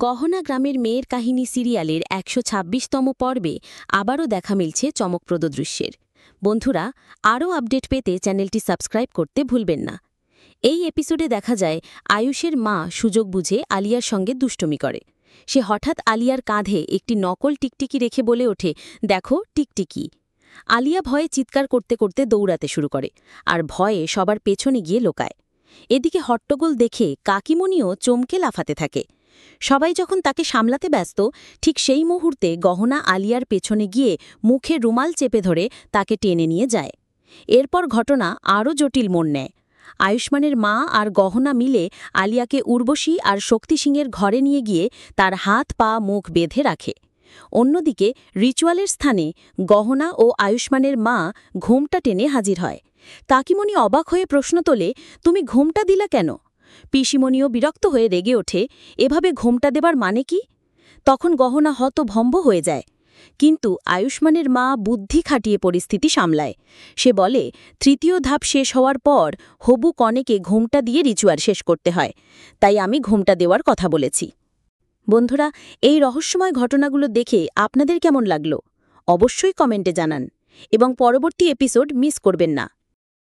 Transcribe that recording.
গহনা গ্রামের মেয়ের কাহিনী সিরিয়ালের ১২৬তম পর্বে আবারও দেখা মিলছে চমকপ্রদ দৃশ্যের। বন্ধুরা, আরও আপডেট পেতে চ্যানেলটি সাবস্ক্রাইব করতে ভুলবেন না। এই এপিসোডে দেখা যায় আয়ুষের মা সুযোগ বুঝে আলিয়ার সঙ্গে দুষ্টুমি করে। সে হঠাৎ আলিয়ার কাঁধে একটি নকল টিকটিকি রেখে বলে ওঠে, দেখো টিকটিকি। আলিয়া ভয়ে চিৎকার করতে করতে দৌড়াতে শুরু করে আর ভয়ে সবার পেছনে গিয়ে লোকায়। এদিকে হট্টগোল দেখে কাকিমণিও চমকে লাফাতে থাকে। সবাই যখন তাকে সামলাতে ব্যস্ত, ঠিক সেই মুহূর্তে গহনা আলিয়ার পেছনে গিয়ে মুখে রুমাল চেপে ধরে তাকে টেনে নিয়ে যায়। এরপর ঘটনা আরও জটিল মোড় নেয়। আয়ুষ্মানের মা আর গহনা মিলে আলিয়াকে উর্বশী আর শক্তি সিংয়ের ঘরে নিয়ে গিয়ে তার হাত পা মুখ বেঁধে রাখে। অন্যদিকে রিচুয়ালের স্থানে গহনা ও আয়ুষ্মানের মা ঘোমটা টেনে হাজির হয়। কাকিমণি অবাক হয়ে প্রশ্ন তোলে, তুমি ঘোমটা দিলা কেন? পিসিমণিও বিরক্ত হয়ে রেগে ওঠে, এভাবে ঘোমটা দেবার মানে কি? তখন গহনা হতভম্ব হয়ে যায়। কিন্তু আয়ুষ্মানের মা বুদ্ধি খাটিয়ে পরিস্থিতি সামলায়। সে বলে, তৃতীয় ধাপ শেষ হওয়ার পর হবু কনেকে ঘোমটা দিয়ে রিচুয়াল শেষ করতে হয়, তাই আমি ঘোমটা দেওয়ার কথা বলেছি। বন্ধুরা, এই রহস্যময় ঘটনাগুলো দেখে আপনাদের কেমন লাগলো অবশ্যই কমেন্টে জানান এবং পরবর্তী এপিসোড মিস করবেন না।